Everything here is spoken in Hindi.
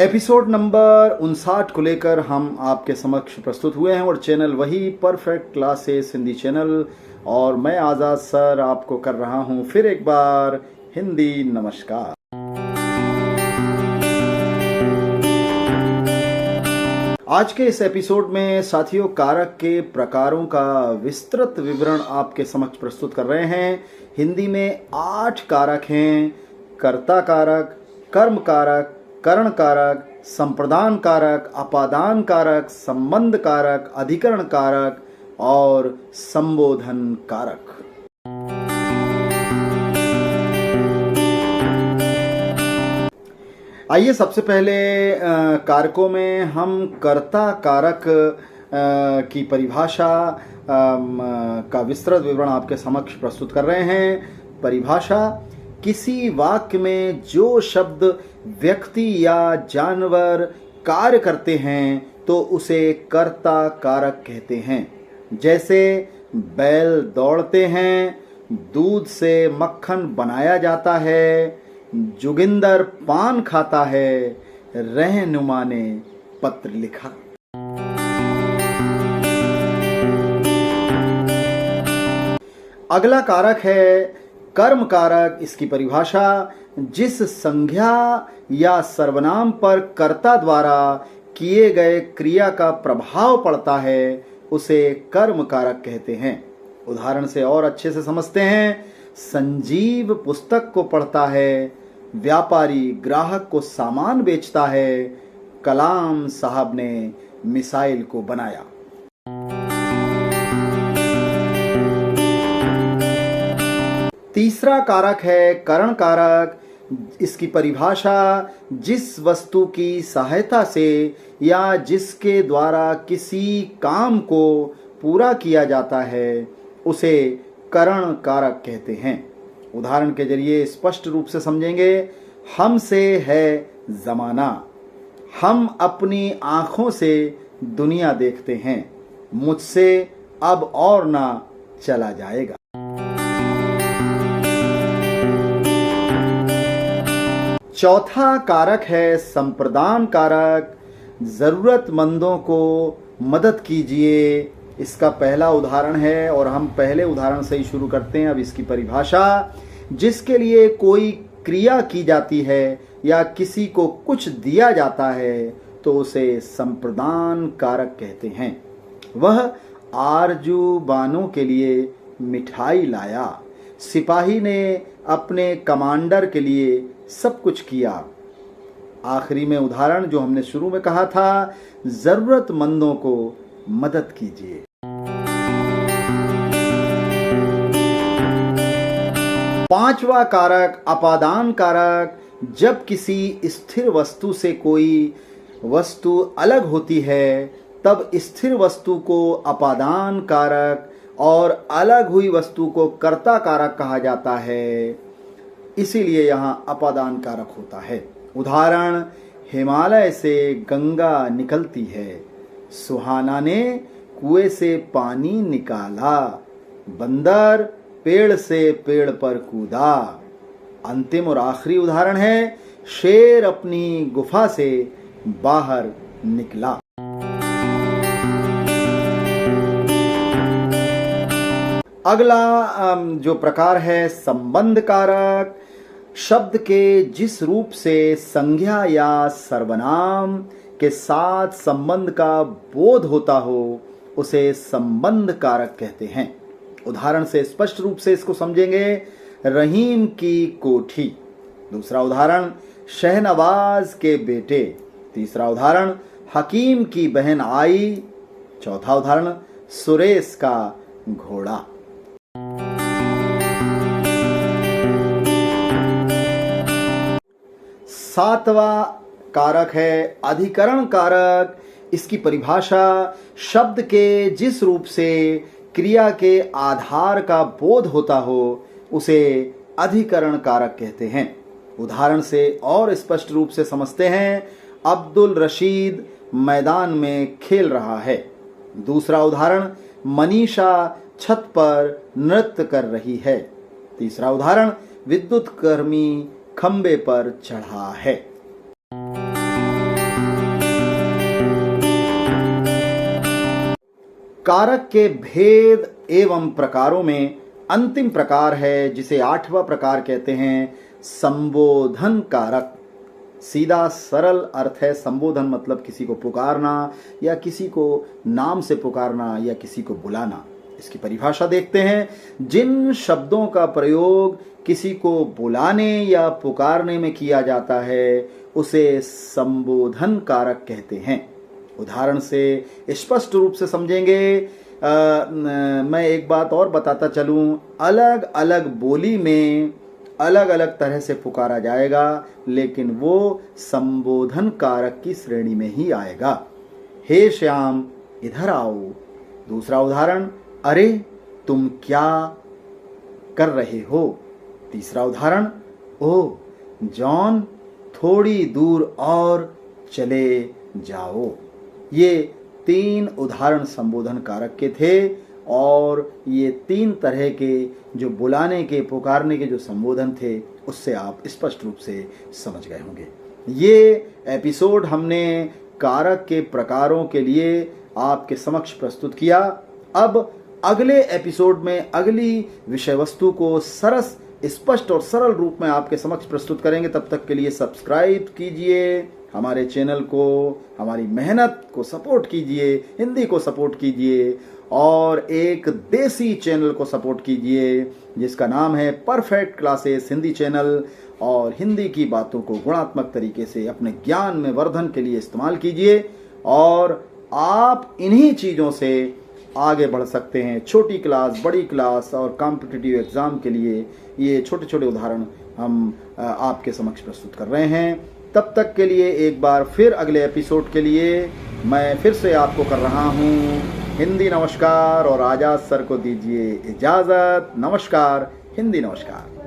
एपिसोड नंबर 59 को लेकर हम आपके समक्ष प्रस्तुत हुए हैं और चैनल वही परफेक्ट क्लासेस हिंदी चैनल और मैं आज़ाद सर आपको कर रहा हूं फिर एक बार हिंदी नमस्कार। आज के इस एपिसोड में साथियों कारक के प्रकारों का विस्तृत विवरण आपके समक्ष प्रस्तुत कर रहे हैं। हिंदी में 8 कारक हैं। कर्ता कारक, कर्म कारक, करण कारक, संप्रदान कारक, अपादान कारक, संबंध कारक, अधिकरण कारक और संबोधन कारक। आइए सबसे पहले कारकों में हम कर्ता कारक की परिभाषा का विस्तृत विवरण आपके समक्ष प्रस्तुत कर रहे हैं। परिभाषा: किसी वाक्य में जो शब्द व्यक्ति या जानवर कार्य करते हैं तो उसे कर्ता कारक कहते हैं। जैसे बैल दौड़ते हैं, दूध से मक्खन बनाया जाता है, जोगिंदर पान खाता है, रहनुमा ने पत्र लिखा। अगला कारक है कर्म कारक। इसकी परिभाषा: जिस संज्ञा या सर्वनाम पर कर्ता द्वारा किए गए क्रिया का प्रभाव पड़ता है उसे कर्म कारक कहते हैं। उदाहरण से और अच्छे से समझते हैं। संजीव पुस्तक को पढ़ता है, व्यापारी ग्राहक को सामान बेचता है, कलाम साहब ने मिसाइल को बनाया। तीसरा कारक है करण कारक। इसकी परिभाषा: जिस वस्तु की सहायता से या जिसके द्वारा किसी काम को पूरा किया जाता है उसे करण कारक कहते हैं। उदाहरण के जरिए स्पष्ट रूप से समझेंगे। हमसे है जमाना, हम अपनी आंखों से दुनिया देखते हैं, मुझसे अब और ना चला जाएगा। चौथा कारक है संप्रदान कारक। जरूरतमंदों को मदद कीजिए, इसका पहला उदाहरण है और हम पहले उदाहरण से ही शुरू करते हैं। अब इसकी परिभाषा: जिसके लिए कोई क्रिया की जाती है या किसी को कुछ दिया जाता है तो उसे संप्रदान कारक कहते हैं। वह आरजू बानों के लिए मिठाई लाया, सिपाही ने अपने कमांडर के लिए सब कुछ किया। आखिरी में उदाहरण जो हमने शुरू में कहा था, जरूरतमंदों को मदद कीजिए। पांचवा कारक अपादान कारक। जब किसी स्थिर वस्तु से कोई वस्तु अलग होती है तब स्थिर वस्तु को अपादान कारक और अलग हुई वस्तु को कर्ता कारक कहा जाता है, इसीलिए यहाँ अपादान कारक होता है। उदाहरण: हिमालय से गंगा निकलती है, सुहाना ने कुएं से पानी निकाला, बंदर पेड़ से पेड़ पर कूदा। अंतिम और आखिरी उदाहरण है: शेर अपनी गुफा से बाहर निकला। अगला जो प्रकार है संबंध कारक। शब्द के जिस रूप से संज्ञा या सर्वनाम के साथ संबंध का बोध होता हो उसे संबंध कारक कहते हैं। उदाहरण से स्पष्ट रूप से इसको समझेंगे। रहीम की कोठी। दूसरा उदाहरण: शहनवाज के बेटे। तीसरा उदाहरण: हकीम की बहन आई। चौथा उदाहरण: सुरेश का घोड़ा। सातवां कारक है अधिकरण कारक। इसकी परिभाषा: शब्द के जिस रूप से क्रिया के आधार का बोध होता हो उसे अधिकरण कारक कहते हैं। उदाहरण से और स्पष्ट रूप से समझते हैं। अब्दुल रशीद मैदान में खेल रहा है। दूसरा उदाहरण: मनीषा छत पर नृत्य कर रही है। तीसरा उदाहरण: विद्युत कर्मी खंबे पर चढ़ा है। कारक के भेद एवं प्रकारों में अंतिम प्रकार है जिसे 8वां प्रकार कहते हैं संबोधन कारक। सीधा सरल अर्थ है संबोधन मतलब किसी को पुकारना या किसी को नाम से पुकारना या किसी को बुलाना। इसकी परिभाषा देखते हैं। जिन शब्दों का प्रयोग किसी को बुलाने या पुकारने में किया जाता है उसे संबोधन कारक कहते हैं। उदाहरण से स्पष्ट रूप से समझेंगे। मैं एक बात और बताता चलूं, अलग अलग बोली में अलग अलग तरह से पुकारा जाएगा लेकिन वो संबोधन कारक की श्रेणी में ही आएगा। हे श्याम इधर आओ। दूसरा उदाहरण, अरे तुम क्या कर रहे हो। तीसरा उदाहरण, ओ जॉन थोड़ी दूर और चले जाओ। ये 3 उदाहरण संबोधन कारक के थे और ये 3 तरह के जो बुलाने के पुकारने के जो संबोधन थे उससे आप स्पष्ट रूप से समझ गए होंगे। ये एपिसोड हमने कारक के प्रकारों के लिए आपके समक्ष प्रस्तुत किया। अब अगले एपिसोड में अगली विषय वस्तु को सरस स्पष्ट और सरल रूप में आपके समक्ष प्रस्तुत करेंगे। तब तक के लिए सब्सक्राइब कीजिए हमारे चैनल को, हमारी मेहनत को सपोर्ट कीजिए, हिंदी को सपोर्ट कीजिए और एक देसी चैनल को सपोर्ट कीजिए जिसका नाम है परफेक्ट क्लासेस हिंदी चैनल। और हिंदी की बातों को गुणात्मक तरीके से अपने ज्ञान में वर्धन के लिए इस्तेमाल कीजिए और आप इन्हीं चीज़ों से आगे बढ़ सकते हैं। छोटी क्लास, बड़ी क्लास और कॉम्पिटिटिव एग्जाम के लिए ये छोटे छोटे उदाहरण हम आपके समक्ष प्रस्तुत कर रहे हैं। तब तक के लिए एक बार फिर अगले एपिसोड के लिए मैं फिर से आपको कर रहा हूँ हिंदी नमस्कार और आजाद सर को दीजिए इजाज़त। नमस्कार, हिंदी नमस्कार।